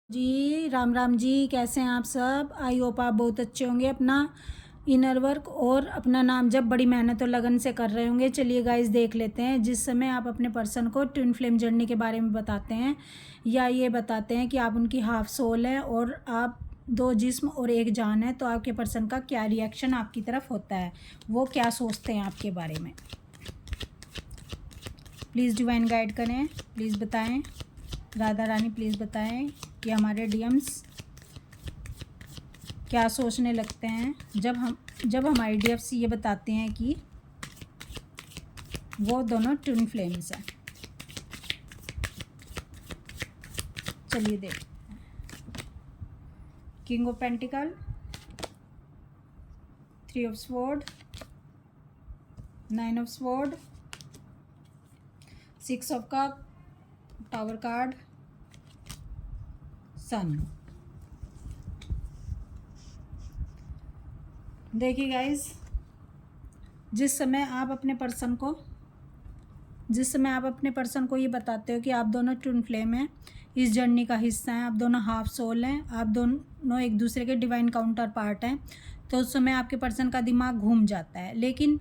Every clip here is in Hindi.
जी राम राम जी, कैसे हैं आप सब। आई होप आप बहुत अच्छे होंगे। अपना इनर वर्क और अपना नाम जब बड़ी मेहनत और लगन से कर रहे होंगे। चलिए गाइस देख लेते हैं। जिस समय आप अपने पर्सन को ट्विन फ्लेम जर्नी के बारे में बताते हैं या ये बताते हैं कि आप उनकी हाफ सोल हैं और आप दो जिस्म और एक जान है, तो आपके पर्सन का क्या रिएक्शन आपकी तरफ होता है, वो क्या सोचते हैं आपके बारे में। प्लीज़ डिवाइन गाइड करें, प्लीज़ बताएं। राधा रानी प्लीज़ बताएं कि हमारे डीएम्स क्या सोचने लगते हैं जब हमारे डीएफ्स ये बताते हैं कि वो दोनों ट्विन फ्लेम्स हैं। चलिए देख, king of pentacle, 3 of sword, 9 of sword, 6 of cup, tower card, sun. देखिए गाइस, जिस समय आप अपने पर्सन को ये बताते हो कि आप दोनों ट्विन फ्लेम हैं, इस जर्नी का हिस्सा हैं, आप दोनों हाफ सोल हैं, आप दोनों एक दूसरे के डिवाइन काउंटर पार्ट हैं, तो उस समय आपके पर्सन का दिमाग घूम जाता है। लेकिन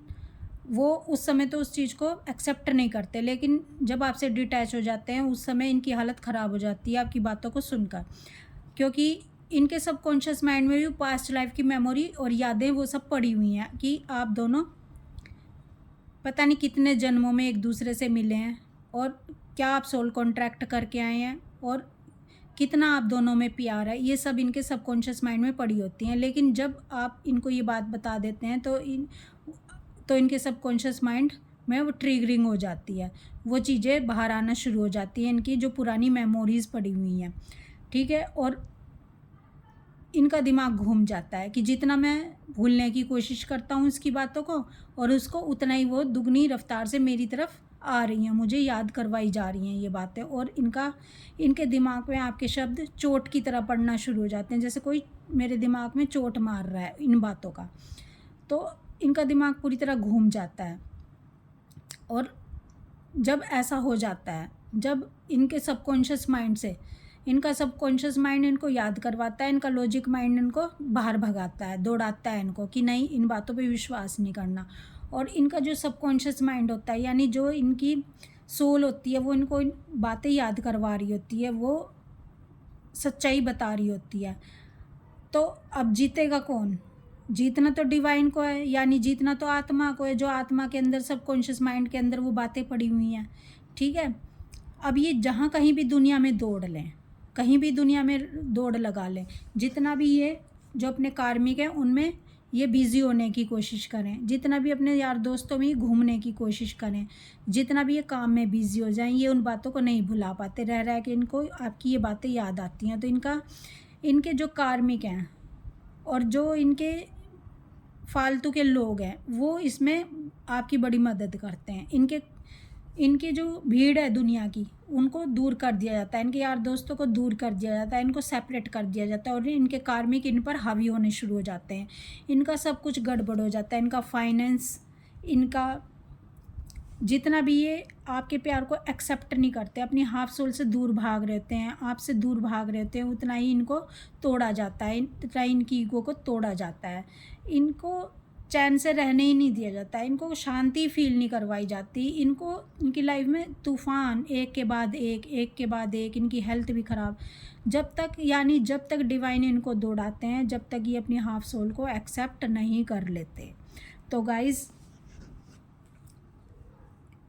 वो उस समय तो उस चीज़ को एक्सेप्ट नहीं करते, लेकिन जब आपसे डिटैच हो जाते हैं उस समय इनकी हालत ख़राब हो जाती है आपकी बातों को सुनकर, क्योंकि इनके सबकॉन्शियस माइंड में भी पास्ट लाइफ की मेमोरी और यादें वो सब पड़ी हुई हैं कि आप दोनों पता नहीं कितने जन्मों में एक दूसरे से मिले हैं और क्या आप सोल कॉन्ट्रैक्ट करके आए हैं और कितना आप दोनों में प्यार है, ये सब इनके सबकॉन्शियस माइंड में पड़ी होती हैं। लेकिन जब आप इनको ये बात बता देते हैं तो इनके सबकॉन्शियस माइंड में वो ट्रिगरिंग हो जाती है, वो चीज़ें बाहर आना शुरू हो जाती हैं, इनकी जो पुरानी मेमोरीज़ पड़ी हुई हैं, ठीक है। और इनका दिमाग घूम जाता है कि जितना मैं भूलने की कोशिश करता हूँ इसकी बातों को, और उसको उतना ही वो दुगनी रफ्तार से मेरी तरफ आ रही हैं, मुझे याद करवाई जा रही हैं ये बातें। और इनके दिमाग में आपके शब्द चोट की तरह पड़ना शुरू हो जाते हैं, जैसे कोई मेरे दिमाग में चोट मार रहा है इन बातों का। तो इनका दिमाग पूरी तरह घूम जाता है। और जब ऐसा हो जाता है, जब इनका सबकॉन्शियस माइंड इनको याद करवाता है, इनका लॉजिक माइंड इनको बाहर भगाता है, दौड़ाता है इनको कि नहीं, इन बातों पे विश्वास नहीं करना। और इनका जो सबकॉन्शियस माइंड होता है, यानी जो इनकी सोल होती है, वो इनको इन बातें याद करवा रही होती है, वो सच्चाई बता रही होती है। तो अब जीतेगा कौन? जीतना तो डिवाइन को है, यानी जीतना तो आत्मा को है, जो आत्मा के अंदर सबकॉन्शियस माइंड के अंदर वो बातें पड़ी हुई हैं, ठीक है। अब ये जहाँ कहीं भी दुनिया में दौड़ लें, कहीं भी दुनिया में दौड़ लगा लें, जितना भी ये जो अपने कार्मिक हैं उनमें ये बिज़ी होने की कोशिश करें, जितना भी अपने यार दोस्तों में घूमने की कोशिश करें, जितना भी ये काम में बिज़ी हो जाएं, ये उन बातों को नहीं भुला पाते, रह रह के इनको आपकी ये बातें याद आती हैं। तो इनके जो कार्मिक हैं और जो इनके फालतू के लोग हैं, वो इसमें आपकी बड़ी मदद करते हैं। इनके जो भीड़ है दुनिया की, उनको दूर कर दिया जाता है, इनके यार दोस्तों को दूर कर दिया जाता है, इनको सेपरेट कर दिया जाता है, और इनके कार्मिक इन पर हावी होने शुरू हो जाते हैं। इनका सब कुछ गड़बड़ हो जाता है, इनका फाइनेंस, इनका जितना भी ये आपके प्यार को एक्सेप्ट नहीं करते, अपनी हाफ सोल से दूर भाग रहते हैं, आपसे दूर भाग रहते हैं, उतना ही इनको तोड़ा जाता है, उतना ही इनकी ईगो को तोड़ा जाता है, इनको चैन से रहने ही नहीं दिया जाता है, इनको शांति फील नहीं करवाई जाती, इनको इनकी लाइफ में तूफ़ान एक के बाद एक, इनकी हेल्थ भी ख़राब, जब तक डिवाइन इनको दौड़ाते हैं, जब तक ये अपनी हाफ सोल को एक्सेप्ट नहीं कर लेते। तो गाइज़,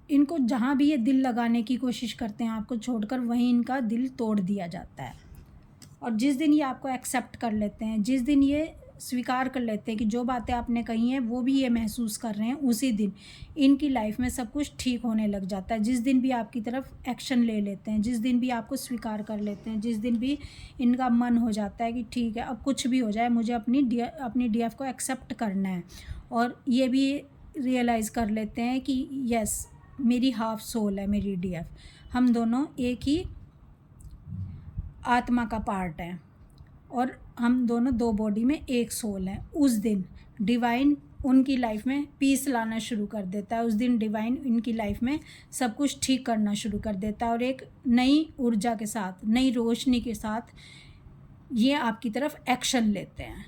इनको जहाँ भी ये दिल लगाने की कोशिश करते हैं आपको छोड़कर, वहीं इनका दिल तोड़ दिया जाता है। और जिस दिन ये आपको एक्सेप्ट कर लेते हैं, जिस दिन ये स्वीकार कर लेते हैं कि जो बातें आपने कही हैं वो भी ये महसूस कर रहे हैं, उसी दिन इनकी लाइफ में सब कुछ ठीक होने लग जाता है। जिस दिन भी आपकी तरफ एक्शन ले लेते हैं, जिस दिन भी आपको स्वीकार कर लेते हैं, जिस दिन भी इनका मन हो जाता है कि ठीक है, अब कुछ भी हो जाए, मुझे अपनी डीएफ को एक्सेप्ट करना है, और ये भी रियलाइज़ कर लेते हैं कि यस, मेरी हाफ सोल है मेरी डीएफ, हम दोनों एक ही आत्मा का पार्ट है और हम दोनों दो बॉडी में एक सोल हैं। उस दिन डिवाइन उनकी लाइफ में पीस लाना शुरू कर देता है। उस दिन डिवाइन इनकी लाइफ में सब कुछ ठीक करना शुरू कर देता है और एक नई ऊर्जा के साथ, नई रोशनी के साथ ये आपकी तरफ एक्शन लेते हैं।